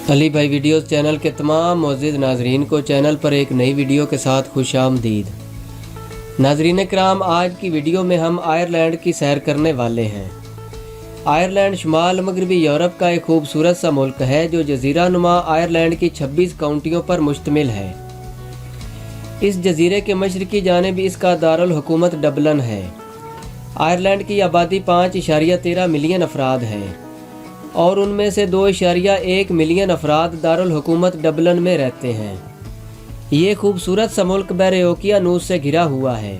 अली भाई videos channel के तमाम मोअज़्ज़िज़ नाज़रीन को चैनल पर एक नई वीडियो के साथ खुश आमदीद। नाज़रीन कराम, आज की वीडियो में हम आयरलैंड की सैर करने वाले हैं। आयरलैंड शुमाल मगरबी यूरोप का एक खूबसूरत सा मुल्क है जो जजीरा नुमा आयरलैंड की 26 काउंटियों पर मुश्तमिल है। इस जजीरे के मशरकी जानिब इसका दारुल हुकूमत डबलिन है। आयरलैंड की आबादी 5.13 मिलियन अफराद है और उनमें से 2.1 मिलियन अफराद दारुल हुकूमत डबलिन में रहते हैं। ये खूबसूरत सा मुल्क बहरे ओकियानूस से घिरा हुआ है।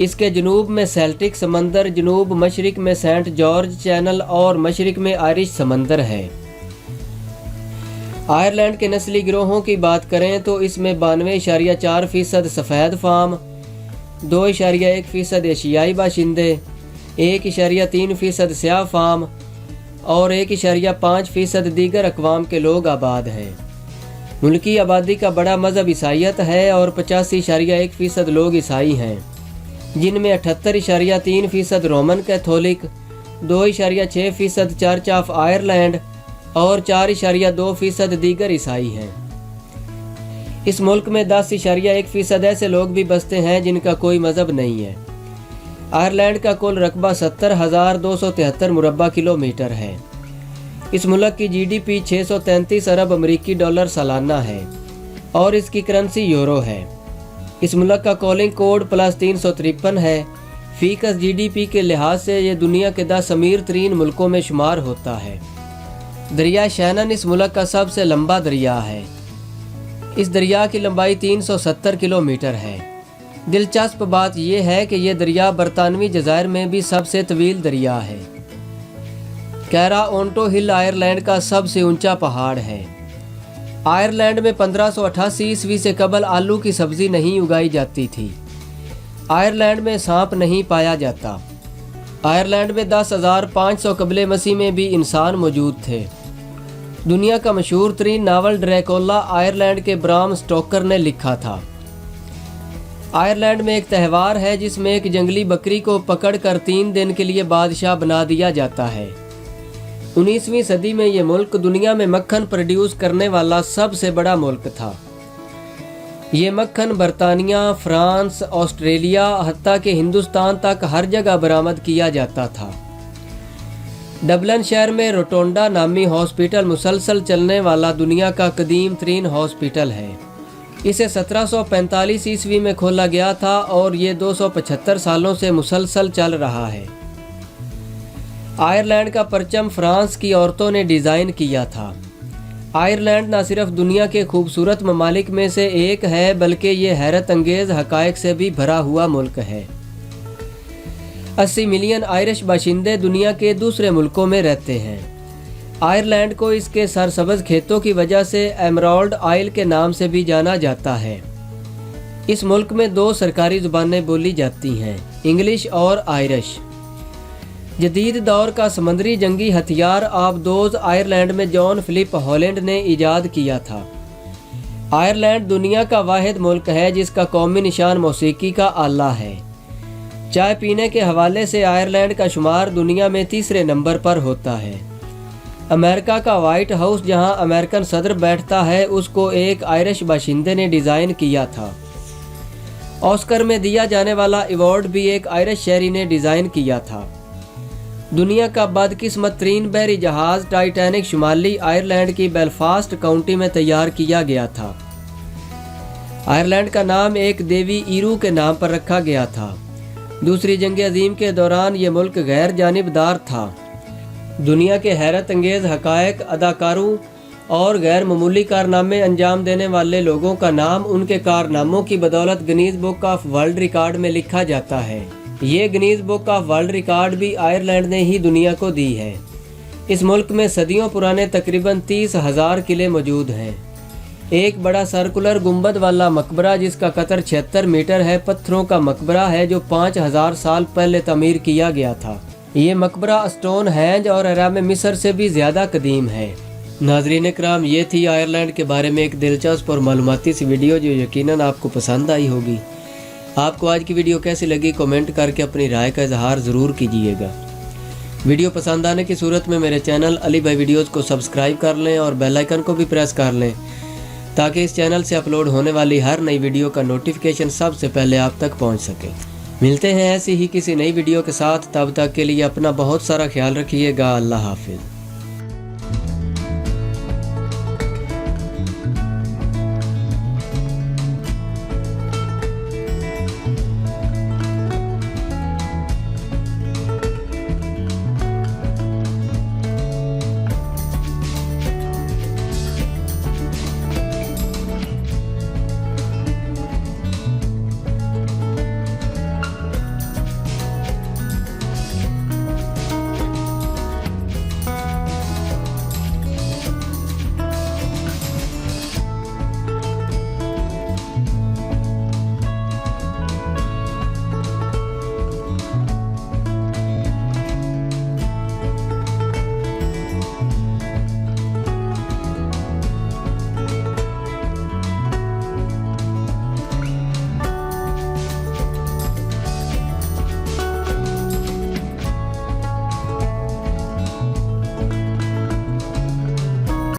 इसके जनूब में सेल्टिक समंदर, जनूब मशरिक में सेंट जॉर्ज चैनल और मशरिक में आयरिश समंदर है। आयरलैंड के नस्ली गिरोहों की बात करें तो इसमें 92.4% सफ़ेद फार्म, 2.1% एशियाई बाशिंदे, 1.3% स्याह फार्म और 1.5% दीगर अक़वाम के लोग आबाद हैं। मुल्की आबादी का बड़ा मज़हब ईसाईयत है और 85.1% लोग ईसाई हैं, जिनमें 78.3% Roman Catholic, 2.6% church of Ireland और 4.2% दीगर ईसाई हैं। इस मुल्क में 10.1% ऐसे लोग भी बसते हैं जिनका कोई मज़हब नहीं है। आयरलैंड का कुल रकबा 70,273 मुरबा किलोमीटर है। इस मुल्क की जीडीपी 633 अरब अमरीकी डॉलर सालाना है और इसकी करेंसी यूरो है। इस मुल्क का कॉलिंग कोड +353 है। फीकस जीडीपी के लिहाज से ये दुनिया के 10 अमीर तरीन मुल्कों में शुमार होता है। दरिया शैनन इस मुल्क का सबसे लंबा दरिया है। इस दरिया की लंबाई 370 किलोमीटर है। दिलचस्प बात यह है कि यह दरिया बरतानवी जज़ायर में भी सबसे तवील दरिया है। कैरा ओंटो हिल आयरलैंड का सबसे ऊंचा पहाड़ है। आयरलैंड में 1588 ईस्वी से कबल आलू की सब्ज़ी नहीं उगाई जाती थी। आयरलैंड में सांप नहीं पाया जाता। आयरलैंड में 10,500 कबले मसीह में भी इंसान मौजूद थे। दुनिया का मशहूर तरीन नावल ड्रैकुला आयरलैंड के ब्राम स्टोकर ने लिखा था। आयरलैंड में एक त्यौहार है जिसमें एक जंगली बकरी को पकड़कर 3 दिन के लिए बादशाह बना दिया जाता है। 19वीं सदी में ये मुल्क दुनिया में मक्खन प्रोड्यूस करने वाला सबसे बड़ा मुल्क था। ये मक्खन बरतानिया, फ्रांस, ऑस्ट्रेलिया, हत्ता के हिंदुस्तान तक हर जगह बरामद किया जाता था। डबलिन शहर में रोटोंडा नामी हॉस्पिटल मुसलसल चलने वाला दुनिया का कदीम तरीन हॉस्पिटल है। इसे 1745 ईस्वी में खोला गया था और ये 275 सालों से मुसलसल चल रहा है। आयरलैंड का परचम फ्रांस की औरतों ने डिज़ाइन किया था। आयरलैंड न सिर्फ दुनिया के खूबसूरत ममालिक में से एक है बल्कि ये हैरत अंगेज़ हक़ाइक़ से भी भरा हुआ मुल्क है। 80 मिलियन आयरिश बाशिंदे दुनिया के दूसरे मुल्कों में रहते हैं। आयरलैंड को इसके सरसब्ज़ खेतों की वजह से एमराल्ड आइल के नाम से भी जाना जाता है। इस मुल्क में 2 सरकारी ज़ुबानें बोली जाती हैं, इंग्लिश और आयरिश। जदीद दौर का समंदरी जंगी हथियार आबदोज़ आयरलैंड में जॉन फिलिप हॉलैंड ने ईजाद किया था। आयरलैंड दुनिया का वाहिद मुल्क है जिसका कौमी निशान मौसीकी का आला है। चाय पीने के हवाले से आयरलैंड का शुमार दुनिया में 3रे नंबर पर होता है। अमेरिका का वाइट हाउस जहां अमेरिकन सदर बैठता है उसको एक आयरिश बाशिंदे ने डिज़ाइन किया था। ऑस्कर में दिया जाने वाला अवार्ड भी एक आयरिश शहरी ने डिज़ाइन किया था। दुनिया का बदकिस्मत तरीन बहरी जहाज़ टाइटैनिक शुमाली आयरलैंड की बेलफास्ट काउंटी में तैयार किया गया था। आयरलैंड का नाम एक देवी ईरू के नाम पर रखा गया था। दूसरी जंग अजीम के दौरान ये मुल्क गैर जानिबदार था। दुनिया के हैरत अंगेज़ हक़ाइक़, अदाकारों और गैर मामूली कारनामे अंजाम देने वाले लोगों का नाम उनके कारनामों की बदौलत Guinness book of world record में लिखा जाता है। ये Guinness book of world record भी आयरलैंड ने ही दुनिया को दी है। इस मुल्क में सदियों पुराने तकरीबन 30,000 किले मौजूद हैं। एक बड़ा सर्कुलर गुंबद वाला मकबरा जिसका कतर 76 मीटर है, पत्थरों का मकबरा है जो 5000 साल पहले तमीर किया गया था। ये मकबरा स्टोन हैंज और अराम मिस्र से भी ज़्यादा कदीम है। नाज़रीन कराम, ये थी आयरलैंड के बारे में एक दिलचस्प और मालूमाती सी वीडियो जो यकीनन आपको पसंद आई होगी। आपको आज की वीडियो कैसी लगी कमेंट करके अपनी राय का इजहार ज़रूर कीजिएगा। ویڈیو پسند آنے کی صورت میں میرے چینل علی بھائی ویڈیوز کو سبسکرائب کر لیں اور بیل آئیکن کو بھی پریس کر لیں تاکہ اس چینل سے اپلوڈ ہونے والی ہر نئی ویڈیو کا نوٹیفیکیشن سب سے پہلے آپ تک پہنچ سکے۔ ملتے ہیں ایسی ہی کسی نئی ویڈیو کے ساتھ، تب تک کے لیے اپنا بہت سارا خیال رکھیے گا۔ اللہ حافظ۔